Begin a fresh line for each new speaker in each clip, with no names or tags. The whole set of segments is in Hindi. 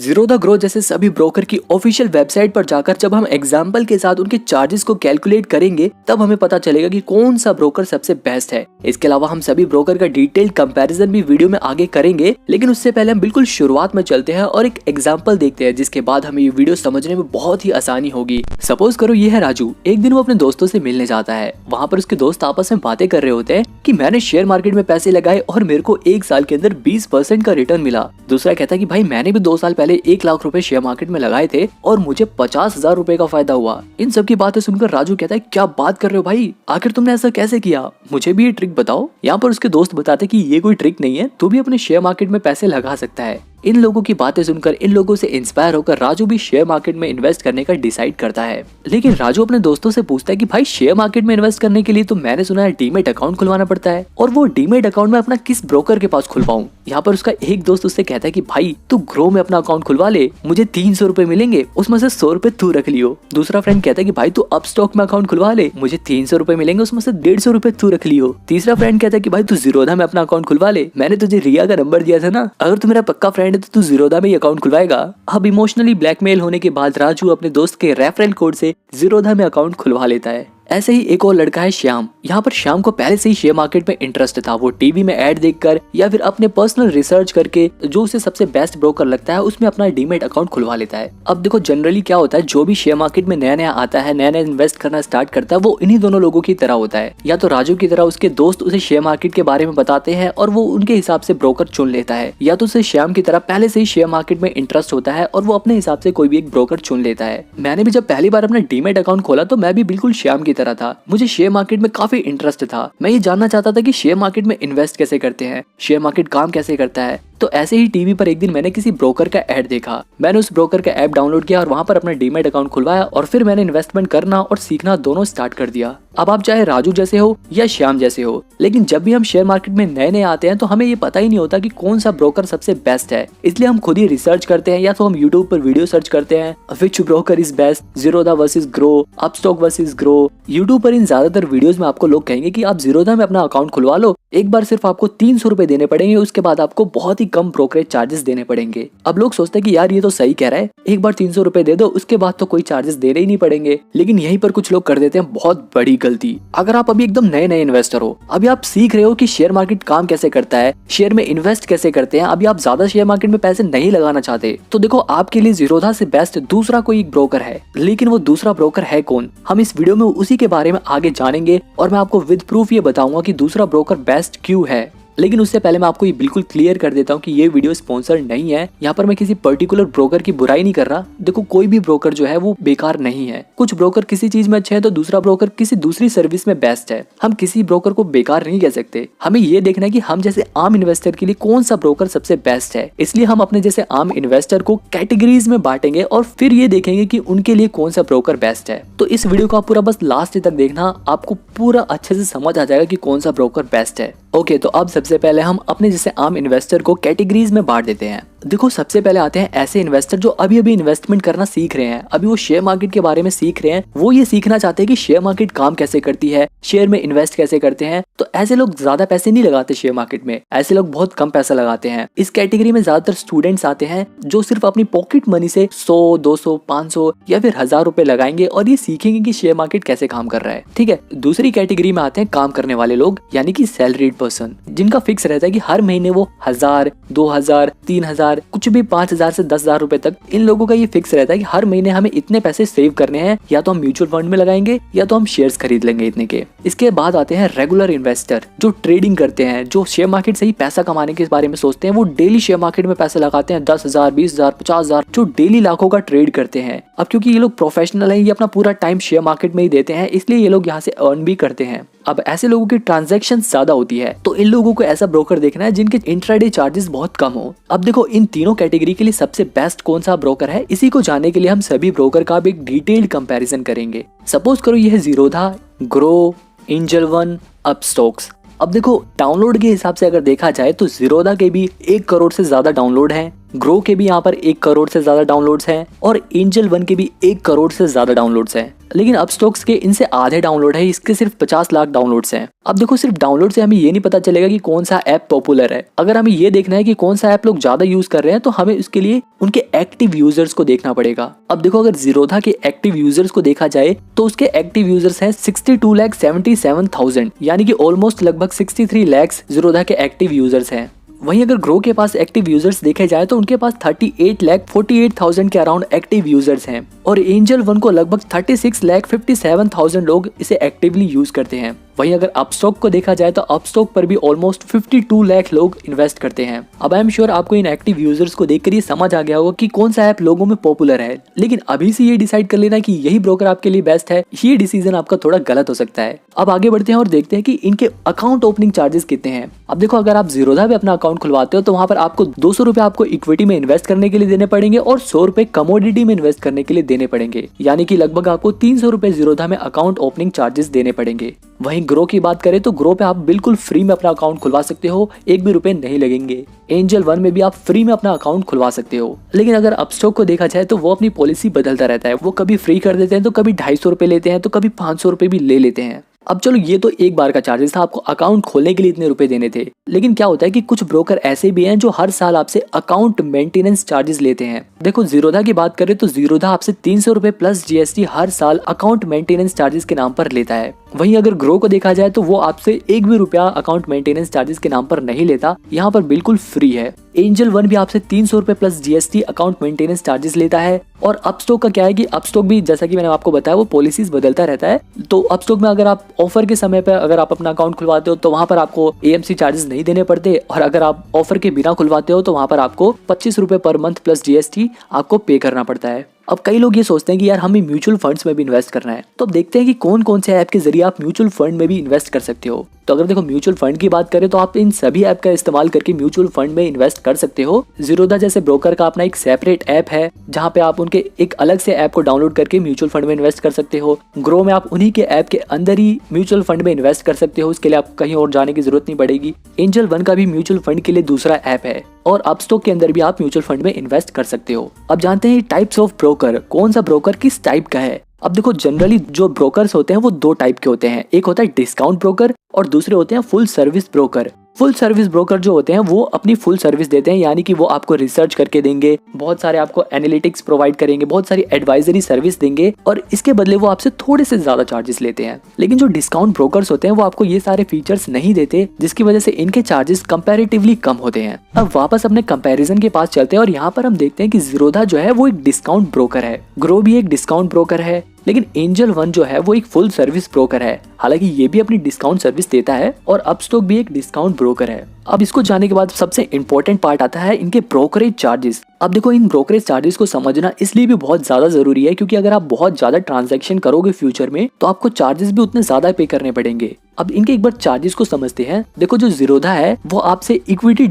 जीरोधा ग्रो जैसे सभी ब्रोकर की ऑफिशियल वेबसाइट पर जाकर जब हम एग्जाम्पल के साथ उनके चार्जेस को कैलकुलेट करेंगे तब हमें पता चलेगा कि कौन सा ब्रोकर सबसे बेस्ट है। इसके अलावा हम सभी ब्रोकर का डिटेल्ड कंपैरिजन भी वीडियो में आगे करेंगे, लेकिन उससे पहले हम बिल्कुल शुरुआत में चलते हैं और एक एग्जाम्पल देखते हैं, जिसके बाद हमें ये वीडियो समझने में बहुत ही आसानी होगी। सपोज करो ये है राजू। एक दिन वो अपने दोस्तों से मिलने जाता है। वहाँ पर उसके दोस्त आपस में बातें कर रहे होते हैं कि मैंने शेयर मार्केट में पैसे लगाए और मेरे को 1 साल के अंदर 20% का रिटर्न मिला। दूसरा कहता है कि भाई मैंने भी 2 साल पहले 1 लाख रुपए शेयर मार्केट में लगाए थे और मुझे 50,000 रुपए का फायदा हुआ। इन सब की बातें सुनकर राजू कहता है क्या बात कर रहे हो भाई, आखिर तुमने ऐसा कैसे किया, मुझे भी ये ट्रिक बताओ। यहाँ पर उसके दोस्त बताते कि ये कोई ट्रिक नहीं है, तू भी अपने शेयर मार्केट में पैसे लगा सकता है। इन लोगों की बातें सुनकर, इन लोगों से इंस्पायर होकर राजू भी शेयर मार्केट में इन्वेस्ट करने का डिसाइड करता है। लेकिन राजू अपने दोस्तों से पूछता है कि भाई शेयर मार्केट में इन्वेस्ट करने के लिए तो मैंने सुना है डीमेट अकाउंट खुलवाना पड़ता है, और वो डीमेट अकाउंट में अपना किस ब्रोकर के पास खुलवाऊं। यहाँ पर उसका एक दोस्त उससे कहता है कि भाई तू ग्रो में अपना अकाउंट खुलवा ले, मुझे 300 रुपए मिलेंगे, उसमें से 100 रुपए तू रख लियो। दूसरा फ्रेंड कहता है कि भाई तू अप स्टॉक में अकाउंट खुलवा ले, मुझे 300 रुपए मिलेंगे, उसमें से 150 रुपए तू रख लियो। तीसरा फ्रेंड कहता है कि भाई तू जीरोधा में अपना अकाउंट खुलवा ले, मैंने तुझे रिया का नंबर दिया था ना, अगर तू मेरा पक्का फ्रेंड है तो तू जीरोधा अकाउंट खुलवाएगा। अब इमोशनली ब्लैकमेल होने के बाद राजू अपने दोस्त के रेफरल कोड से जीरोधा में अकाउंट खुलवा लेता है। ऐसे ही एक और लड़का है श्याम। यहाँ पर श्याम को पहले से ही शेयर मार्केट में इंटरेस्ट था। वो टीवी में ऐड देखकर या फिर अपने पर्सनल रिसर्च करके जो उसे सबसे बेस्ट ब्रोकर लगता है उसमें अपना डीमेट अकाउंट खुलवा लेता है। अब देखो जनरली क्या होता है, जो भी शेयर मार्केट में नया नया आता है, नया नया इन्वेस्ट करना स्टार्ट करता है, वो इन्हीं दोनों लोगों की तरह होता है। या तो राजू की तरह उसके दोस्त उसे शेयर मार्केट के बारे में बताते हैं और वो उनके हिसाब से ब्रोकर चुन लेता है, या तो उसे श्याम की तरह पहले से ही शेयर मार्केट में इंटरेस्ट होता है और वो अपने हिसाब से कोई भी एक ब्रोकर चुन लेता है। मैंने भी जब पहली बार अपना डीमेट अकाउंट खोला तो मैं भी बिल्कुल श्याम की तरह था। मुझे शेयर मार्केट में काफी इंटरेस्ट था। मैं ये जानना चाहता था कि शेयर मार्केट में इन्वेस्ट कैसे करते हैं, शेयर मार्केट काम कैसे करता है। तो ऐसे ही टीवी पर एक दिन मैंने किसी ब्रोकर का ऐड देखा। मैंने उस ब्रोकर का ऐप डाउनलोड किया और वहां पर अपना डीमेट अकाउंट खुलवाया और फिर मैंने इन्वेस्टमेंट करना और सीखना दोनों स्टार्ट कर दिया। अब आप चाहे राजू जैसे हो या श्याम जैसे हो, लेकिन जब भी हम शेयर मार्केट में नए नए आते हैं तो हमें ये पता ही नहीं होता कि कौन सा ब्रोकर सबसे बेस्ट है। इसलिए हम खुद ही रिसर्च करते हैं, या तो हम यूट्यूब पर वीडियो सर्च करते हैं which broker is best, Zerodha versus Groww, Upstox versus Groww. YouTube पर इन ज्यादातर वीडियोस में आपको लोग कहेंगे कि आप जीरोधा में अपना अकाउंट खुलवा लो, एक बार सिर्फ आपको 300 रुपए देने पड़ेंगे, उसके बाद आपको बहुत ही कम ब्रोकरेज चार्जेस देने पड़ेंगे। अब लोग सोचते हैं कि यार ये तो सही कह रहा है, एक बार 300 रुपए दे दो, उसके बाद तो कोई चार्जेस देने ही नहीं पड़ेंगे। लेकिन यहीं पर कुछ लोग कर देते हैं बहुत बड़ी गलती। अगर आप अभी एकदम नए नए इन्वेस्टर हो, अभी आप सीख रहे हो कि शेयर मार्केट काम कैसे करता है, शेयर में इन्वेस्ट कैसे करते हैं, अभी आप ज्यादा शेयर मार्केट में पैसे नहीं लगाना चाहते, तो देखो आपके लिए जीरोधा से बेस्ट दूसरा कोई एक ब्रोकर है। लेकिन वो दूसरा ब्रोकर है कौन, हम इस वीडियो में उसी के बारे में आगे जानेंगे और मैं आपको विद प्रूफ ये बताऊंगा कि दूसरा ब्रोकर बेस्ट क्यों है। लेकिन उससे पहले मैं आपको ये बिल्कुल क्लियर कर देता हूँ कि ये वीडियो स्पॉन्सर नहीं है। यहाँ पर मैं किसी पर्टिकुलर ब्रोकर की बुराई नहीं कर रहा। देखो कोई भी ब्रोकर जो है वो बेकार नहीं है। कुछ ब्रोकर किसी चीज में अच्छे हैं तो दूसरा ब्रोकर किसी दूसरी सर्विस में बेस्ट है। हम किसी ब्रोकर को बेकार नहीं कह सकते। हमें ये देखना है कि हम जैसे आम इन्वेस्टर के लिए कौन सा ब्रोकर सबसे बेस्ट है। इसलिए हम अपने जैसे आम इन्वेस्टर को कैटेगरीज में बांटेंगे और फिर ये देखेंगे कि उनके लिए कौन सा ब्रोकर बेस्ट है। तो इस वीडियो को आप पूरा बस लास्ट तक देखना, आपको पूरा अच्छे से समझ आ जाएगा कि कौन सा ब्रोकर बेस्ट है। ओके, तो अब सबसे पहले हम अपने जैसे आम इन्वेस्टर को कैटेगरीज में बांट देते हैं। देखो सबसे पहले आते हैं ऐसे इन्वेस्टर जो अभी अभी इन्वेस्टमेंट करना सीख रहे हैं, अभी वो शेयर मार्केट के बारे में सीख रहे हैं, वो ये सीखना चाहते हैं कि शेयर मार्केट काम कैसे करती है, शेयर में इन्वेस्ट कैसे करते हैं। तो ऐसे लोग ज्यादा पैसे नहीं लगाते शेयर मार्केट में, ऐसे लोग बहुत कम पैसा लगाते हैं। इस कैटेगरी में ज्यादातर स्टूडेंट्स आते हैं जो सिर्फ अपनी पॉकेट मनी से 100, 200, 500 या फिर 1000 रुपए लगाएंगे और ये सीखेंगे कि शेयर मार्केट कैसे काम कर रहा है। ठीक है, दूसरी कैटेगरी में आते हैं काम करने वाले लोग, यानी कि सैलरीड पर्सन, जिनका फिक्स रहता है कि हर महीने वो 1000, 2000, 3000, कुछ भी 5000 से 10,000 रुपए तक, इन लोगों का ये फिक्स रहता है कि हर महीने हमें इतने पैसे सेव करने हैं, या तो हम म्यूचुअल फंड में लगाएंगे या तो हम शेयर्स खरीद लेंगे इतने के। इसके बाद आते हैं रेगुलर इन्वेस्टर जो ट्रेडिंग करते हैं, जो शेयर मार्केट से ही पैसा कमाने के बारे में सोचते हैं। वो डेली शेयर मार्केट में पैसा लगाते हैं, 10,000, 20,000, 50,000, जो डेली लाखों का ट्रेड करते हैं। अब क्योंकि ये लोग प्रोफेशनल हैं, ये अपना पूरा टाइम शेयर मार्केट में ही देते हैं, इसलिए ये लोग यहाँ से अर्न भी करते हैं। अब ऐसे लोगों की ट्रांजैक्शन ज्यादा होती है, तो इन लोगों को ऐसा ब्रोकर देखना है जिनके इंट्राडे चार्जेस बहुत कम हो। अब देखो इन तीनों कैटेगरी के लिए सबसे बेस्ट कौन सा ब्रोकर है, इसी को जानने के लिए हम सभी ब्रोकर का भी एक डिटेल्ड कंपैरिजन करेंगे। सपोज करो ये है Zerodha, grow, angel one, Upstox. अब देखो डाउनलोड के हिसाब से अगर देखा जाए तो जीरोधा के भी 1 करोड़ से ज्यादा डाउनलोड हैं, ग्रो के भी यहाँ पर 1 करोड़ से ज्यादा डाउनलोड्स हैं और एंजल वन के भी 1 करोड़ से ज्यादा डाउनलोड्स हैं। लेकिन अपस्टॉक्स के इनसे आधे डाउनलोड है, इसके सिर्फ 50 लाख डाउनलोड्स हैं। अब देखो सिर्फ डाउनलोड से हमें ये नहीं पता चलेगा कि कौन सा ऐप पॉपुलर है। अगर हमें ये देखना है कि कौन सा ऐप लोग ज्यादा यूज कर रहे हैं तो हमें उसके लिए उनके एक्टिव यूजर्स को देखना पड़ेगा। अब देखो अगर जीरोधा के एक्टिव यूजर्स को देखा जाए तो उसके एक्टिव यूजर्स हैं 62,77,000, यानी कि ऑलमोस्ट लगभग 63 लाख जीरोधा के एक्टिव यूजर्स हैं। वहीं अगर ग्रो के पास एक्टिव यूजर्स देखे जाए तो उनके पास 38,48,000 के अराउंड एक्टिव यूजर्स हैं और एंजल वन को लगभग 36,57,000 लोग इसे एक्टिवली यूज करते हैं। वहीं अगर अपस्टॉक को देखा जाए तो अपस्टॉक पर भी ऑलमोस्ट 52 लाख लोग इन्वेस्ट करते हैं। अब आई एम श्योर आपको इन एक्टिव यूजर्स को देखकर ये समझ आ गया होगा कि कौन सा ऐप लोगों में पॉपुलर है। लेकिन अभी से ये डिसाइड कर लेना कि यही ब्रोकर आपके लिए बेस्ट है, ये डिसीजन आपका थोड़ा गलत हो सकता है। अब आगे बढ़ते हैं और देखते हैं कि इनके अकाउंट ओपनिंग चार्जेस कितने हैं। अब देखो अगर आप जीरोधा पे अपना अकाउंट खुलवाते हो तो वहां पर आपको 200 रुपए आपको इक्विटी में इन्वेस्ट करने के लिए देने पड़ेंगे और 100 रुपए कमोडिटी में इन्वेस्ट करने के लिए देने पड़ेंगे, यानी कि लगभग आपको 300 रुपए जीरोधा में अकाउंट ओपनिंग चार्जेस देने पड़ेंगे। वहीं ग्रो की बात करें तो ग्रो पे आप बिल्कुल फ्री में अपना अकाउंट खुलवा सकते हो, 1 भी रुपए नहीं लगेंगे। एंजल वन में भी आप फ्री में अपना अकाउंट खुलवा सकते हो। लेकिन अगर अपस्टॉक को देखा जाए तो वो अपनी पॉलिसी बदलता रहता है, वो कभी फ्री कर देते हैं तो कभी 250 रुपए लेते हैं तो कभी 500 रुपए भी ले लेते हैं। अब चलो ये तो एक बार का चार्जेस था, आपको अकाउंट खोलने के लिए इतने रुपए देने थे। लेकिन क्या होता है कि कुछ ब्रोकर ऐसे भी हैं जो हर साल आपसे अकाउंट मेंटेनेंस चार्जेस लेते हैं। देखो जीरोधा की बात करें तो जीरोधा आपसे 300 रुपए प्लस जीएसटी हर साल अकाउंट मेंटेनेंस चार्जेस के नाम पर लेता है। वहीं अगर ग्रो को देखा जाए तो वो आपसे 1 भी रुपया अकाउंट मेंटेनेंस चार्जेस के नाम पर नहीं लेता, यहाँ पर बिल्कुल फ्री है। एंजल वन भी आपसे 300 रुपए plus GST account maintenance charges लेता है। और अपस्टॉक का क्या है कि अपस्टॉक भी जैसा कि मैंने आपको बताया वो पॉलिसीज बदलता रहता है। तो अपस्टॉक में अगर आप ऑफर के समय पर अगर आप अपना अकाउंट खुलवाते हो तो वहां पर आपको एएमसी चार्जेस नहीं देने पड़ते, और अगर आप ऑफर के बिना खुलवाते हो तो वहां पर आपको 25 रुपए पर मंथ प्लस जीएसटी आपको पे करना पड़ता है। अब कई लोग ये सोचते हैं कि यार हमें म्यूचुअल फंड्स में भी इन्वेस्ट करना है, तो अब देखते हैं कि कौन कौन से ऐप के जरिए आप म्यूचुअल फंड में भी इन्वेस्ट कर सकते हो। तो अगर देखो म्यूचुअल फंड की बात करें तो आप इन सभी ऐप का इस्तेमाल करके म्यूचुअल फंड में इन्वेस्ट कर सकते हो। जीरोधा जैसे ब्रोकर का अपना एक सेपरेट ऐप है जहाँ पे आप उनके एक अलग से ऐप को डाउनलोड करके म्यूचुअल फंड में इन्वेस्ट कर सकते हो। ग्रो में आप उन्हीं के ऐप के अंदर ही म्यूचुअल फंड में इन्वेस्ट कर सकते हो, उसके लिए आप कहीं और जाने की जरूरत नहीं पड़ेगी। एंजल वन का भी म्यूचुअल फंड के लिए दूसरा ऐप है और अपस्टॉक के अंदर भी आप म्यूचुअल फंड में इन्वेस्ट कर सकते हो। अब जानते हैं टाइप्स ऑफ ब्रोकर, कौन सा ब्रोकर किस टाइप का है। अब देखो जनरली जो ब्रोकर्स होते हैं वो 2 टाइप के होते हैं, एक होता है डिस्काउंट ब्रोकर और दूसरे होते हैं full service broker. Full service broker जो होते हैं वो अपनी फुल सर्विस देते हैं, यानी कि वो आपको रिसर्च करके देंगे, बहुत सारे आपको एनालिटिक्स प्रोवाइड करेंगे, बहुत सारी एडवाइजरी सर्विस देंगे और इसके बदले वो आपसे थोड़े से ज्यादा चार्जेस लेते हैं। लेकिन जो डिस्काउंट ब्रोकर्स होते हैं वो आपको ये सारे फीचर्स नहीं देते, जिसकी वजह से इनके चार्जेस कंपैरेटिवली कम होते हैं। अब वापस अपने कंपैरिजन के पास चलते हैं और यहाँ पर हम देखते हैं कि जीरोधा जो है वो एक डिस्काउंट ब्रोकर है, ग्रो भी एक डिस्काउंट ब्रोकर है, लेकिन एंजल वन जो है वो एक फुल सर्विस ब्रोकर है। हालांकि ये भी अपनी डिस्काउंट सर्विस देता है और अपस्टॉक भी एक डिस्काउंट ब्रोकर है। अब इसको जानने के बाद सबसे इंपॉर्टेंट पार्ट आता है इनके ब्रोकरेज चार्जेस। अब देखो इन ब्रोकरेज चार्जेस को समझना इसलिए भी बहुत ज्यादा जरूरी है क्योंकि अगर आप बहुत ज्यादा ट्रांजैक्शन करोगे फ्यूचर में तो आपको चार्जेस भी उतने ज्यादा पे करने पड़ेंगे। अब इनके एक बार चार्जेस को समझते हैं। देखो जो जीरोधा है वो आपसे इक्विटी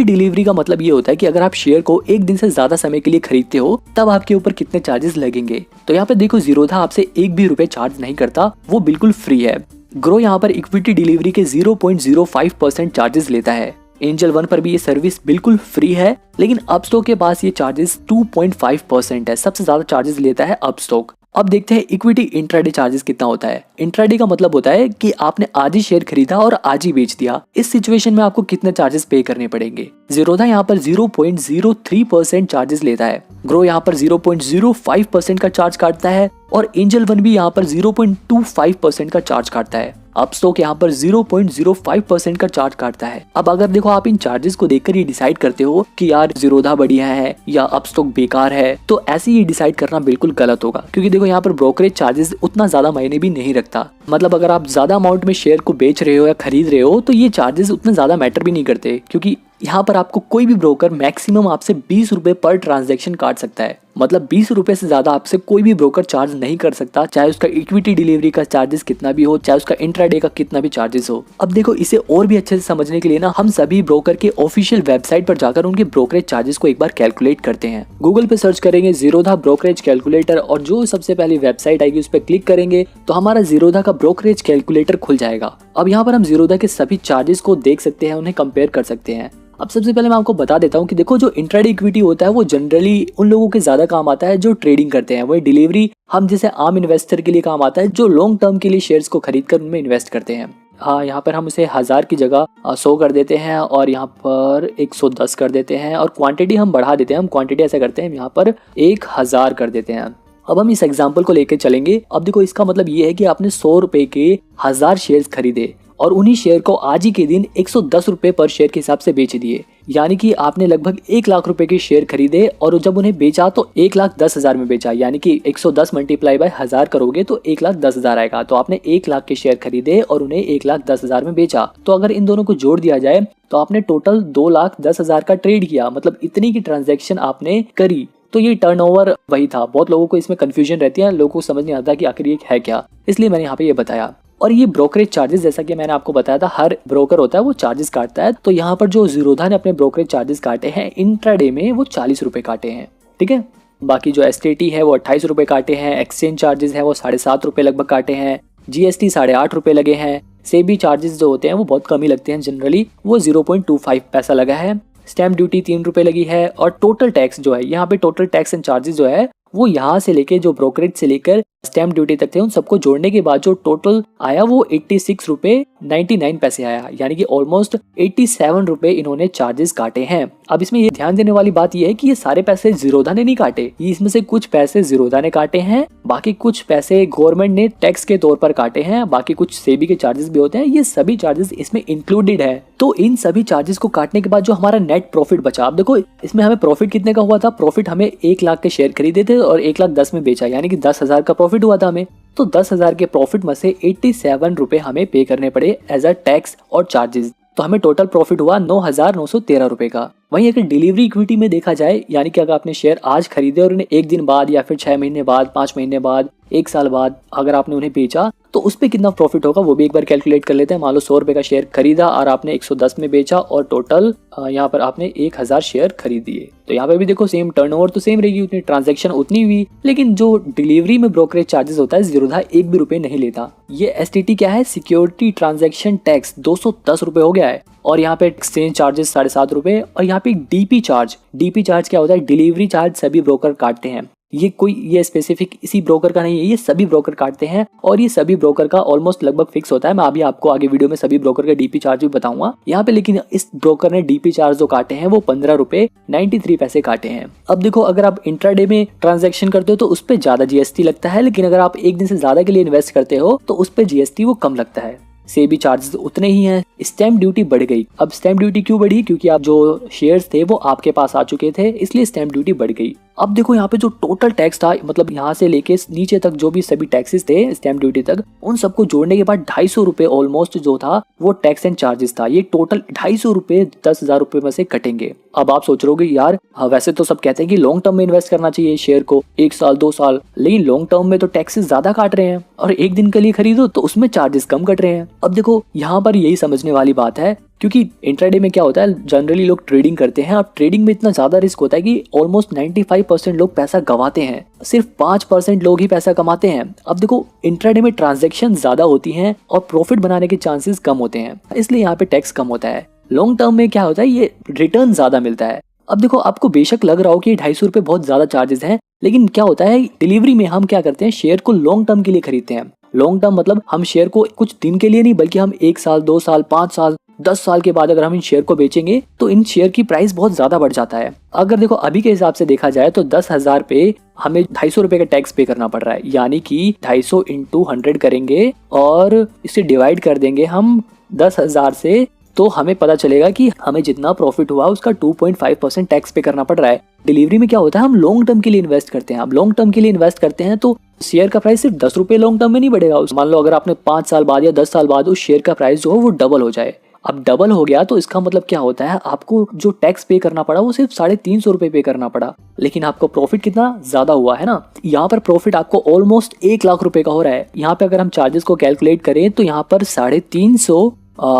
डिलीवरी का मतलब ये होता है कि अगर आप शेयर को 1 दिन से ज्यादा समय के लिए खरीदते हो तब आपके ऊपर कितने चार्जेस लगेंगे। तो यहाँ पे देखो जीरोधा आपसे 1 भी रुपए चार्ज नहीं करता, वो बिल्कुल फ्री है। ग्रो यहाँ पर इक्विटी डिलीवरी के 0.05% चार्जेस लेता है। एंजल वन पर भी ये सर्विस बिल्कुल फ्री है, लेकिन अपस्टॉक के पास ये चार्जेस 2.5% है, सबसे ज्यादा चार्जेस लेता है अपस्टॉक। अब देखते हैं इक्विटी इंट्राडे चार्जेस कितना होता है। इंट्राडे का मतलब होता है कि आपने आज ही शेयर खरीदा और आज ही बेच दिया, इस सिचुएशन में आपको कितने चार्जेस पे करने पड़ेंगे। जीरोधा यहाँ पर 0.03% चार्जेस लेता है, ग्रो यहाँ पर 0.05% का चार्ज काटता है और एंजल वन भी यहाँ पर 0.25% का चार्ज काटता है। अपस्टॉक यहाँ पर 0.05% का चार्ज काटता है। अब अगर देखो आप इन चार्जेस को देखकर ये डिसाइड करते हो कि यार जीरोधा बढ़िया है या अपस्टॉक बेकार है, तो ऐसे ही डिसाइड करना बिल्कुल गलत होगा, क्योंकि देखो यहाँ पर ब्रोकरेज चार्जेस उतना ज्यादा मायने भी नहीं रखता। मतलब अगर आप ज्यादा अमाउंट में शेयर को बेच रहे हो या खरीद रहे हो तो ये चार्जेस उतने ज्यादा मैटर भी नहीं करते, क्योंकि यहाँ पर आपको कोई भी ब्रोकर मैक्सिमम आपसे 20 रुपए पर ट्रांजैक्शन काट सकता है। मतलब 20 रुपए से ज्यादा आपसे कोई भी ब्रोकर चार्ज नहीं कर सकता, चाहे उसका इक्विटी डिलीवरी का चार्जेस कितना भी हो, चाहे उसका इंट्राडे का कितना भी चार्जेस हो। अब देखो इसे और भी अच्छे से समझने के लिए ना हम सभी ब्रोकर के ऑफिशियल वेबसाइट पर जाकर उनके ब्रोकरेज चार्जेस को एक बार कैलकुलेट करते हैं। गूगल पे सर्च करेंगे जीरोधा ब्रोकरेज कैलकुलेटर और जो सबसे पहली वेबसाइट आएगी उस पर क्लिक करेंगे तो हमारा जीरोधा का ब्रोकरेज कैलकुलेटर खुल जाएगा। अब यहाँ पर हम जीरोधा के सभी चार्जेस को देख सकते हैं, उन्हें कंपेयर कर सकते हैं। अब सबसे पहले मैं आपको बता देता हूँ कि देखो जो इंट्राडे इक्विटी होता है वो जनरली उन लोगों के ज्यादा काम आता है जो ट्रेडिंग करते हैं। वही डिलीवरी हम जैसे आम इन्वेस्टर के लिए काम आता है जो लॉन्ग टर्म के लिए शेयर्स को खरीद कर उनमें इन्वेस्ट करते हैं। हाँ, यहाँ पर हम उसे 1000 की जगह 100 कर देते हैं और यहाँ पर 110 कर देते हैं और क्वांटिटी हम बढ़ा देते हैं। हम क्वांटिटी ऐसा करते हैं यहाँ पर 1000 कर देते हैं। अब हम इस एग्जाम्पल को लेकर चलेंगे। अब देखो इसका मतलब ये है कि आपने 100 रुपए के 1000 शेयर्स खरीदे और उन्हीं शेयर को आज ही के दिन 110 रुपए पर शेयर के हिसाब से बेच दिए। यानी कि आपने लगभग 1 लाख रुपए के शेयर खरीदे और जब उन्हें बेचा तो 1,10,000 में बेचा। यानी कि 110 मल्टीप्लाई बाय 1000 करोगे तो 1,10,000 आएगा। तो आपने 1 लाख के शेयर खरीदे और उन्हें 1,10,000 में बेचा। तो अगर इन दोनों को जोड़ दिया जाए तो आपने टोटल 2,10,000 का ट्रेड किया, मतलब इतनी की ट्रांजेक्शन आपने करी। तो ये टर्नओवर वही था। बहुत लोगों को इसमें कंफ्यूजन रहती है, लोगों को समझ नहीं आता कि आखिर ये है क्या, इसलिए मैंने यहाँ पे ये बताया। और ये ब्रोकरेज चार्जेस, जैसा कि मैंने आपको बताया था, हर ब्रोकर होता है वो चार्जेस काटता है। तो यहाँ पर जो जीरोधा ने अपने ब्रोकरेज चार्जेस काटे हैं इंट्राडे में वो 40 रुपए काटे हैं, ठीक है। बाकी जो एसटीटी है वो 28 रुपए काटे हैं, एक्सचेंज चार्जेस है वो 7.5 रुपए लगभग काटे हैं, जीएसटी 8.5 रुपए लगे हैं, सेबी चार्जेस जो होते हैं वो बहुत कम ही लगते हैं जनरली, वो 0.25 पैसा लगा है, स्टैम्प ड्यूटी 3 रुपए लगी है और टोटल टैक्स जो है यहाँ पे टोटल टैक्स एंड चार्जेस जो है वो यहाँ से लेके जो ब्रोकरेज से लेकर स्टैम्प ड्यूटी तक थे उन सबको जोड़ने के बाद जो टोटल आया वो 86 रुपए 99 पैसे आया। यानी कि ऑलमोस्ट 87 रुपए इन्होंने चार्जेस काटे हैं। अब इसमें ये ध्यान देने वाली बात ये है कि ये सारे पैसे जीरोधा ने नहीं काटे, इसमें से कुछ पैसे जीरोधा ने काटे हैं, बाकी कुछ पैसे गवर्नमेंट ने टैक्स के तौर पर काटे हैं, बाकी कुछ सेबी के चार्जेस भी होते हैं। ये सभी चार्जेस इसमें इंक्लूडेड है। तो इन सभी चार्जेस को काटने के बाद जो हमारा नेट प्रॉफिट बचा, अब देखो इसमें हमें प्रॉफिट कितने का हुआ था। प्रॉफिट हमें 1 लाख के शेयर खरीदे थे और 1,10,000 में बेचा, यानी कि 10,000 का प्रॉफिट हुआ था हमें। तो 10,000 के प्रॉफिट में से 87 रुपए हमें पे करने पड़े एज अ टैक्स और चार्जेस। तो हमें टोटल प्रॉफिट हुआ 9,913 रुपए का। वहीं अगर डिलीवरी इक्विटी में देखा जाए, यानी कि अगर आपने शेयर आज खरीदे और उन्हें 1 दिन बाद या फिर 6 महीने बाद, 5 महीने बाद, 1 साल बाद अगर आपने उन्हें बेचा तो उस पे कितना प्रॉफिट होगा वो भी एक बार कैलकुलेट कर लेते हैं। मान लो 100 रुपए का शेयर खरीदा और आपने 110 में बेचा और टोटल यहाँ पर आपने 1000 शेयर खरीद दिए। तो यहाँ पे भी देखो सेम टर्नओवर तो सेम रहेगी, उतनी ट्रांजैक्शन उतनी हुई, लेकिन जो डिलीवरी में ब्रोकरेज चार्जेस होता है जीरोधा 1 भी रुपए नहीं लेता। ये एसटीटी क्या है, सिक्योरिटी ट्रांजैक्शन टैक्स 210 रुपए हो गया है। और यहाँ पे एक्सचेंज चार्जेस 7.5 रुपए और यहाँ पे डीपी चार्ज क्या होता है, डिलीवरी चार्ज सभी ब्रोकर काटते हैं। ये स्पेसिफिक इसी ब्रोकर का नहीं है, ये सभी ब्रोकर काटते हैं और ये सभी ब्रोकर का ऑलमोस्ट लगभग फिक्स होता है। मैं अभी आपको आगे वीडियो में सभी ब्रोकर का डीपी चार्ज भी बताऊंगा यहाँ पे, लेकिन इस ब्रोकर ने डीपी चार्ज जो काटे हैं वो 15 रुपए 93 पैसे काटे हैं। अब देखो अगर आप इंट्राडे में ट्रांजैक्शन करते हो तो उस पर ज्यादा जीएसटी लगता है, लेकिन अगर आप एक दिन से ज्यादा के लिए इन्वेस्ट करते हो तो उस पर जीएसटी वो कम लगता है। सेबी चार्जेस उतने ही हैं। स्टैम्प ड्यूटी बढ़ गई। अब स्टैम्प ड्यूटी क्यों बढ़ी, क्योंकि आप जो शेयर्स थे वो आपके पास आ चुके थे, इसलिए स्टैम्प ड्यूटी बढ़ गई। अब देखो यहाँ पे जो टोटल टैक्स था, मतलब यहाँ से लेके नीचे तक जो भी सभी टैक्सेस थे स्टैम्प ड्यूटी तक, उन सबको जोड़ने के बाद 250 रुपए ऑलमोस्ट जो था वो टैक्स एंड चार्जेस था। ये टोटल 250 रुपए 10,000 रुपए में से कटेंगे। अब आप सोच रहे हो यार वैसे तो सब कहते हैं कि लॉन्ग टर्म में इन्वेस्ट करना चाहिए शेयर को, 1 साल 2 साल, लेकिन लॉन्ग टर्म में तो टैक्सेस ज्यादा काट रहे हैं और एक दिन के लिए खरीदो तो उसमें चार्जेस कम कट रहे हैं। अब देखो यहाँ पर यही समझने वाली बात है, क्योंकि इंट्राडे में क्या होता है, जनरली लोग ट्रेडिंग करते हैं और ट्रेडिंग में इतना ज्यादा रिस्क होता है कि ऑलमोस्ट 95% लोग पैसा गवाते हैं, सिर्फ 5% लोग ही पैसा कमाते हैं। अब देखो इंट्राडे में ट्रांजैक्शन ज्यादा होती हैं और प्रॉफिट बनाने के चांसेस कम होते हैं, इसलिए यहाँ पे टैक्स कम होता है। लॉन्ग टर्म में क्या होता है, ये रिटर्न ज्यादा मिलता है। अब देखो आपको बेशक लग रहा हो कि 250 रुपए बहुत ज्यादा चार्जेस हैं, लेकिन क्या होता है डिलीवरी में हम क्या करते हैं, शेयर को लॉन्ग टर्म के लिए खरीदते हैं। लॉन्ग टर्म मतलब हम शेयर को कुछ दिन के लिए नहीं, बल्कि हम 1 साल 2 साल 5 साल 10 साल के बाद अगर हम इन शेयर को बेचेंगे तो इन शेयर की प्राइस बहुत ज्यादा बढ़ जाता है। अगर देखो अभी के हिसाब से देखा जाए तो 10,000 पे हमें 250 रुपए का टैक्स पे करना पड़ रहा है, यानी कि 250 इंटू 100 करेंगे और इसे डिवाइड कर देंगे हम 10,000 से, तो हमें पता चलेगा कि हमें जितना प्रॉफिट हुआ उसका 2.5% टैक्स पे करना पड़ रहा है। डिलीवरी में क्या होता है, हम लॉन्ग टर्म के लिए इन्वेस्ट करते हैं। अब लॉन्ग टर्म के लिए इन्वेस्ट करते हैं तो शेयर का प्राइस सिर्फ 10 रुपए लॉन्ग टर्म में नहीं बढ़ेगा। मान लो अगर आपने 5 साल बाद या 10 साल बाद उस शेयर का प्राइस जो है वो डबल हो जाए। अब डबल हो गया तो इसका मतलब क्या होता है, आपको जो टैक्स पे करना पड़ा वो सिर्फ 350 रुपए पे करना पड़ा, लेकिन आपको प्रॉफिट कितना ज्यादा हुआ है ना। यहाँ पर प्रॉफिट आपको ऑलमोस्ट 1 लाख रुपए का हो रहा है। यहाँ पे अगर हम चार्जेस को कैलकुलेट करें तो यहाँ पर 350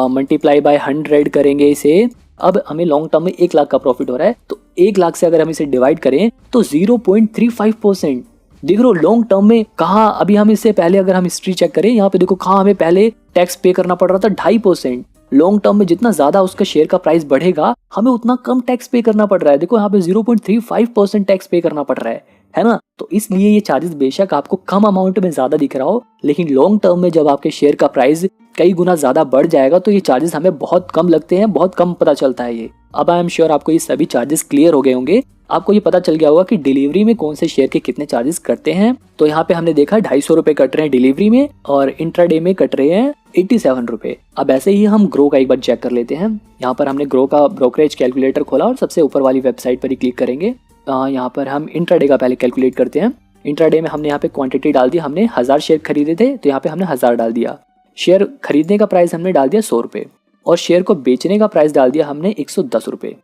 मल्टीप्लाई बाय 100 करेंगे इसे। अब हमें लॉन्ग टर्म में 1 लाख का प्रॉफिट हो रहा है, तो 1 लाख से अगर हम इसे डिवाइड करें तो 0.35% देख रहे हो लॉन्ग टर्म में कहाँ, अभी हम इससे पहले अगर हम हिस्ट्री चेक करें यहाँ पे देखो कहाँ हमें पहले टैक्स पे करना पड़ रहा था 2.5%। लॉन्ग टर्म में जितना ज्यादा उसका शेयर का प्राइस बढ़ेगा हमें उतना कम टैक्स पे करना पड़ रहा है। देखो यहाँ पे 0.35% टैक्स पे करना पड़ रहा है ना। तो इसलिए ये चार्जेस बेशक आपको कम अमाउंट में ज्यादा दिख रहा हो, लेकिन लॉन्ग टर्म में जब आपके शेयर का प्राइस कई गुना ज्यादा बढ़ जाएगा तो ये चार्जेस हमें बहुत कम लगते हैं, बहुत कम पता चलता है ये। अब आई एम श्योर आपको ये सभी चार्जेस क्लियर हो गए होंगे, आपको ये पता चल गया होगा कि डिलीवरी में कौन से शेयर के कितने चार्जेस कटते हैं। तो यहाँ पे हमने देखा 250 रुपए कट रहे हैं डिलीवरी में और इंट्राडे में कट रहे हैं 87 रुपए। अब ऐसे ही हम ग्रो का एक बार चेक कर लेते हैं। यहाँ पर हमने ग्रो का ब्रोकरेज कैलकुलेटर खोला और सबसे ऊपर वाली वेबसाइट पर ही क्लिक करेंगे। यहाँ पर हम इंट्राडे का पहले कैलकुलेट करते हैं। इंट्राडे में हमने यहाँ पे क्वांटिटी डाल दी, हमने 1000 शेयर खरीदे थे तो यहाँ पे हमने 1000 डाल दिया। शेयर खरीदने का प्राइस हमने डाल दिया 100 रुपये और शेयर को बेचने का प्राइस डाल दिया हमने 110 रुपये।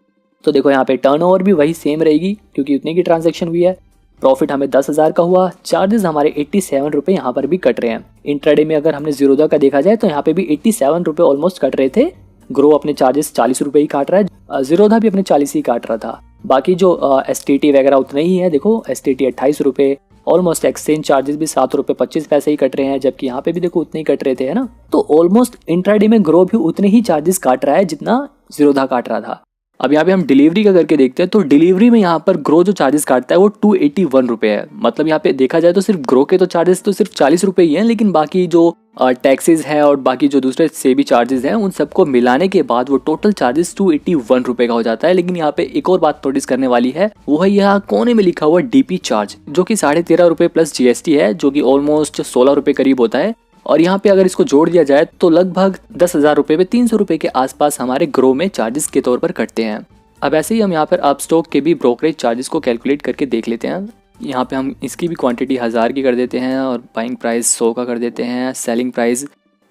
तो देखो यहाँ पे टर्नओवर भी वही सेम रहेगी क्योंकि उतने की ट्रांजैक्शन हुई है। प्रॉफिट हमें 10,000 का हुआ, चार्जेस हमारे 87 रुपये यहाँ पर भी कट रहे हैं। इंट्राडे में अगर हमने जीरोधा का देखा जाए तो यहाँ पे भी 87 रुपये ऑलमोस्ट कट रहे थे। ग्रो अपने चार्जेस 40 रुपये ही काट रहा है, जीरोधा भी अपने 40 ही काट रहा था। बाकी जो STT वगैरह उतने ही है। देखो STT 28 रुपये, ऑलमोस्ट एक्सचेंज चार्जेस भी 7 रुपये 25 पैसे ही कट रहे हैं, जबकि यहाँ पे भी देखो उतने ही कट रहे थे, है ना। तो ऑलमोस्ट इंट्राडे में ग्रो भी उतने ही चार्जेस काट रहा है जितना जीरोधा काट रहा था। अब यहाँ पे हम डिलीवरी का करके देखते हैं तो डिलीवरी में यहाँ पर ग्रो जो चार्जेस काटता है वो 281 रुपये है। मतलब यहाँ पे देखा जाए तो सिर्फ ग्रो के तो चार्जेस तो सिर्फ 40 रुपये ही हैं, लेकिन बाकी जो टैक्सेस है और बाकी जो दूसरे से भी चार्जेस हैं उन सबको मिलाने के बाद वो टोटल चार्जेस 281 रुपये का हो जाता है। लेकिन यहाँ पे एक और बात नोटिस करने वाली है, वो है यहाँ कोने में लिखा हुआ DP चार्ज, जो कि 13.5 रुपये प्लस GST है, जो कि ऑलमोस्ट 16 रुपये करीब होता है। और यहाँ पे अगर इसको जोड़ दिया जाए तो लगभग 10,000 रुपये में 300 रुपये के आसपास हमारे ग्रो में चार्जेस के तौर पर कटते हैं। अब ऐसे ही हम यहाँ पर अपस्टॉक के भी ब्रोकरेज चार्जेस को कैलकुलेट करके देख लेते हैं। यहाँ पे हम इसकी भी क्वांटिटी 1000 की कर देते हैं और बाइंग प्राइस 100 का कर देते हैं, सेलिंग प्राइस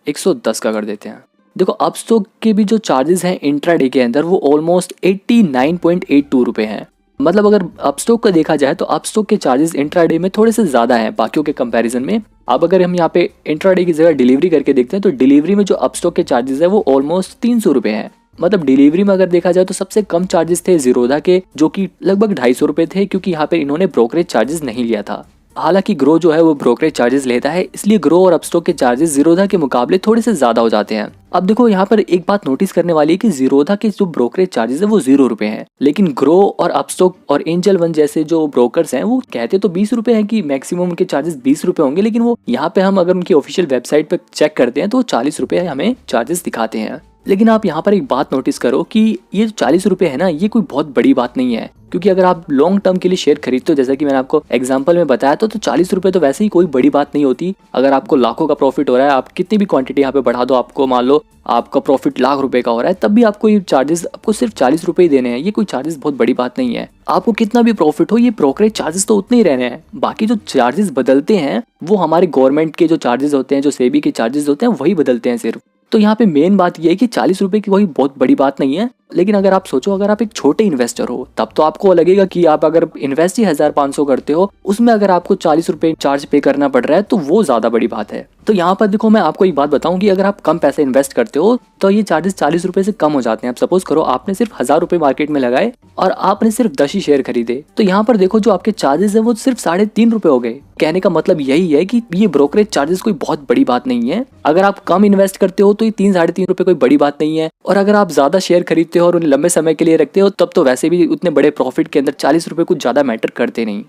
110 का कर देते हैं। देखो अपस्टॉक के भी जो चार्जेस हैं इंट्राडे के अंदर वो ऑलमोस्ट 89.82 रुपये हैं। मतलब अगर अपस्टॉक का देखा जाए तो अपस्टॉक के चार्जेस इंट्राडे में थोड़े से ज़्यादा हैं बाकियों के कंपैरिजन में। अब अगर हम यहाँ पे इंट्राडे की जगह डिलीवरी करके देखते हैं तो डिलीवरी में जो अपस्टॉक के चार्जेस है वो ऑलमोस्ट 300 रुपये हैं। मतलब डिलीवरी में अगर देखा जाए तो सबसे कम चार्जेस थे जीरोधा के, जो कि लगभग 250 रुपये थे, क्योंकि यहाँ पे इन्होंने ब्रोकरेज चार्जेस नहीं लिया था। हालांकि ग्रो जो है वो ब्रोकरेज चार्जेस लेता है, इसलिए ग्रो और अपस्टॉक के चार्जेस जीरोधा के मुकाबले थोड़े से ज्यादा हो जाते हैं। अब देखो यहाँ पर एक बात नोटिस करने वाली है कि जीरोधा के जो ब्रोकरेज चार्जेस है वो 0 रुपए हैं, लेकिन ग्रो और अपस्टॉक और एंजल वन जैसे जो ब्रोकर्स हैं वो कहते तो 20 रुपए हैं कि मैक्सिमम उनके चार्जेस 20 रुपए होंगे, लेकिन वो यहाँ पे हम अगर उनकी ऑफिशियल वेबसाइट पर चेक करते हैं तो वो 40 रुपए हमें चार्जेस दिखाते हैं। लेकिन आप यहाँ पर एक बात नोटिस करो कि ये जो 40 रुपए है ना, ये कोई बहुत बड़ी बात नहीं है, क्योंकि अगर आप लॉन्ग टर्म के लिए शेयर खरीदते हो, जैसा कि मैंने आपको एग्जांपल में बताया तो 40 रुपए तो वैसे ही कोई बड़ी बात नहीं होती। अगर आपको लाखों का प्रॉफिट हो रहा है, आप कितनी भी क्वांटिटी यहाँ पे बढ़ा दो, आपको मान लो आपका प्रॉफिट लाख रुपए का हो रहा है, तब भी आपको ये चार्जेस आपको सिर्फ 40 रुपए ही देने हैं। ये कोई चार्जेस बहुत बड़ी बात नहीं है। आपको कितना भी प्रॉफिट हो, ये ब्रोकरेज चार्जेस तो उतने ही रहने हैं। बाकी जो चार्जेस बदलते हैं वो हमारे गवर्नमेंट के जो चार्जेस होते हैं, जो सेबी के चार्जेस होते हैं, वही बदलते हैं सिर्फ। तो यहाँ पे मेन बात ये है कि 40 रुपए की कोई बहुत बड़ी बात नहीं है। लेकिन अगर आप सोचो, अगर आप एक छोटे इन्वेस्टर हो तब तो आपको लगेगा कि आप अगर इन्वेस्ट ही 1500 करते हो, उसमें अगर आपको 40 रुपए चार्ज पे करना पड़ रहा है तो वो ज्यादा बड़ी बात है। तो यहाँ पर देखो मैं आपको एक बात बताऊं कि अगर आप कम पैसे इन्वेस्ट करते हो तो ये चार्जेस 40 रुपए से कम हो जाते हैं। अब सपोज करो आपने सिर्फ 1000 रुपए मार्केट में लगाए और आपने सिर्फ 10 ही शेयर खरीदे, तो यहाँ पर देखो जो आपके चार्जेस है वो सिर्फ 3.5 रुपए हो गए। कहने का मतलब यही है कि ये ब्रोकरेज चार्जेस कोई बहुत बड़ी बात नहीं है। अगर आप कम इन्वेस्ट करते हो तो ये 3-3.5 रुपए कोई बड़ी बात नहीं है, और अगर आप ज्यादा शेयर खरीदते हो और उन्हें लंबे समय के लिए रखते हो तब तो वैसे भी उतने बड़े प्रॉफिट के अंदर 40 रुपए कुछ ज्यादा मैटर करते नहीं।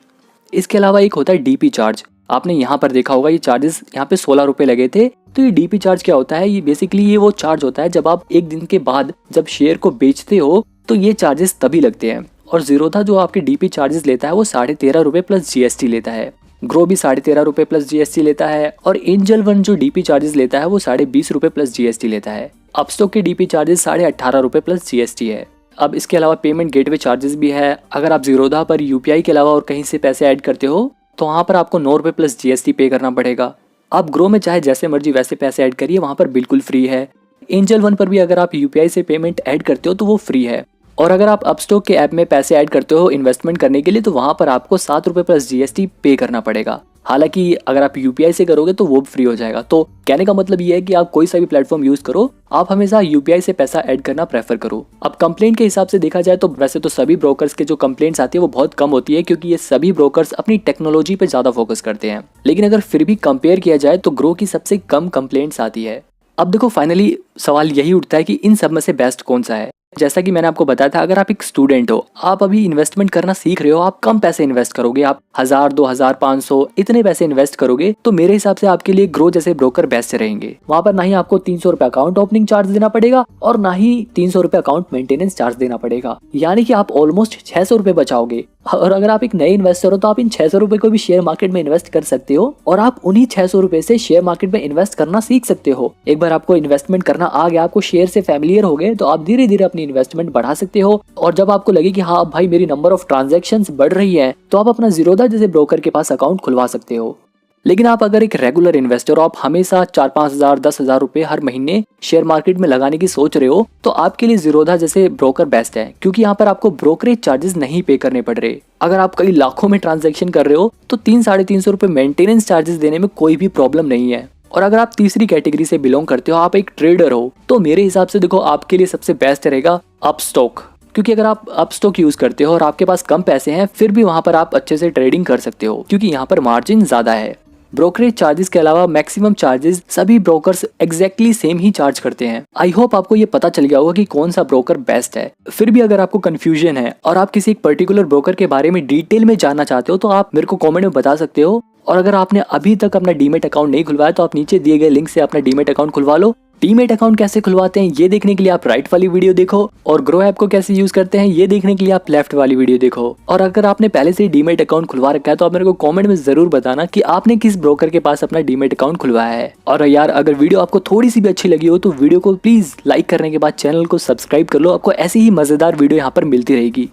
इसके अलावा एक होता है DP चार्ज। आपने यहाँ पर देखा होगा ये चार्जेस यहाँ पे 16 रुपए लगे थे। तो ये DP चार्ज क्या होता है? ये बेसिकली ये वो चार्ज होता है जब आप एक दिन के बाद जब शेयर को बेचते हो तो ये चार्जेस तभी लगते हैं। और जीरोधा जो आपके DP चार्जेस लेता है वो 13.5 रुपए प्लस GST लेता है। ग्रो भी 13.5 रुपए प्लस GST लेता है, और एंजल वन जो DP चार्जेस लेता है वो 20.5 रुपए प्लस GST लेता है। अपस्टॉक के DP चार्जेस 18.5 रुपए प्लस GST है। अब इसके अलावा पेमेंट गेटवे चार्जेस भी है। अगर आप जीरोधा पर UPI के अलावा और कहीं से पैसे ऐड करते हो तो वहाँ पर आपको 9 रुपए प्लस GST पे करना पड़ेगा। आप ग्रो में चाहे जैसे मर्जी वैसे पैसे ऐड करिए, वहाँ पर बिल्कुल फ्री है। एंजल वन पर भी अगर आप UPI से पेमेंट ऐड करते हो तो वो फ्री है। और अगर आप अपस्टॉक के ऐप में पैसे ऐड करते हो इन्वेस्टमेंट करने के लिए तो वहां पर आपको ₹7 प्लस GST पे करना पड़ेगा। हालांकि अगर आप UPI से करोगे तो वो फ्री हो जाएगा। तो कहने का मतलब ये है कि आप कोई सा भी प्लेटफॉर्म यूज करो, आप हमेशा UPI से पैसा ऐड करना प्रेफर करो। अब कंप्लेंट के हिसाब से देखा जाए तो वैसे तो सभी ब्रोकर्स के जो कंप्लेंट्स आती है वो बहुत कम होती है, क्योंकि ये सभी ब्रोकर्स अपनी टेक्नोलॉजी पे ज्यादा फोकस करते हैं। लेकिन अगर फिर भी कंपेयर किया जाए तो ग्रो की सबसे कम कंप्लेंट्स आती है। अब देखो फाइनली सवाल यही उठता है कि इन सब में से बेस्ट कौन सा है। जैसा कि मैंने आपको बताया था, अगर आप एक स्टूडेंट हो, आप अभी इन्वेस्टमेंट करना सीख रहे हो, आप कम पैसे इन्वेस्ट करोगे, आप 1000, 2000, 500 इतने पैसे इन्वेस्ट करोगे तो मेरे हिसाब से आपके लिए ग्रो जैसे ब्रोकर बेस्ट रहेंगे। वहां पर ना ही आपको ₹300 अकाउंट ओपनिंग चार्ज देना पड़ेगा और ना ही ₹300 अकाउंट मेंटेनेंस चार्ज देना पड़ेगा, यानी कि आप ऑलमोस्ट ₹600 बचाओगे। और अगर आप एक नए इन्वेस्टर हो तो आप इन ₹600 को भी शेयर मार्केट में इन्वेस्ट कर सकते हो और आप उन्हीं ₹600 से शेयर मार्केट में इन्वेस्ट करना सीख सकते हो। एक बार आपको इन्वेस्टमेंट करना आ गया, आपको शेयर से फैमिलियर हो गए, तो आप धीरे धीरे अपनी इन्वेस्टमेंट बढ़ा सकते हो। और जब आपको लगे कि हाँ भाई मेरी नंबर ऑफ ट्रांजैक्शंस बढ़ रही है, तो आप अपना ज़ीरोधा जैसे ब्रोकर के पास अकाउंट खुलवा सकते हो। लेकिन आप अगर एक रेगुलर इन्वेस्टर हो, आप हमेशा 4-5 हज़ार 10 हज़ार रुपए हर महीने शेयर मार्केट में लगाने की सोच रहे हो, तो आपके लिए ज़ीरोधा जैसे ब्रोकर बेस्ट है, क्योंकि यहाँ पर आपको ब्रोकरेज चार्जेस नहीं पे करने पड़ रहे। अगर आप कई लाखों में ट्रांजैक्शन कर रहे हो तो 300-350 रुपए मेंटेनेंस चार्जेस देने में कोई भी प्रॉब्लम नहीं है। और अगर आप तीसरी कैटेगरी से बिलोंग करते हो, आप एक ट्रेडर हो, तो मेरे हिसाब से देखो आपके लिए सबसे बेस्ट रहेगा अपस्टॉक। क्योंकि अगर आप अपस्टॉक यूज करते हो और आपके पास कम पैसे हैं, फिर भी वहां पर आप अच्छे से ट्रेडिंग कर सकते हो, क्योंकि यहाँ पर मार्जिन ज्यादा है। ब्रोकरेज चार्जेस के अलावा मैक्सिमम चार्जेस सभी ब्रोकर्स एग्जैक्टली सेम ही चार्ज करते हैं। आई होप आपको ये पता चल गया होगा कि कौन सा ब्रोकर बेस्ट है। फिर भी अगर आपको कंफ्यूजन है और आप किसी एक पर्टिकुलर ब्रोकर के बारे में डिटेल में जानना चाहते हो, तो आप मेरे को कमेंट में बता सकते हो। और अगर आपने अभी तक अपना डीमेट अकाउंट नहीं खुलवाया तो आप नीचे दिए गए लिंक से अपना डीमेट अकाउंट खुलवा लो। डीमेट अकाउंट कैसे खुलवाते हैं ये देखने के लिए आप राइट वाली वीडियो देखो, और ग्रो ऐप को कैसे यूज करते हैं ये देखने के लिए आप लेफ्ट वाली वीडियो देखो। और अगर आपने पहले से डीमेट अकाउंट खुलवा रखा है तो आप मेरे को कमेंट में जरूर बताना कि आपने किस ब्रोकर के पास अपना डीमेट अकाउंट खुलवाया है। और यार अगर वीडियो आपको थोड़ी सी भी अच्छी लगी हो तो वीडियो को प्लीज लाइक करने के बाद चैनल को सब्सक्राइब कर लो। आपको ऐसी ही मजेदार वीडियो यहाँ पर मिलती रहेगी।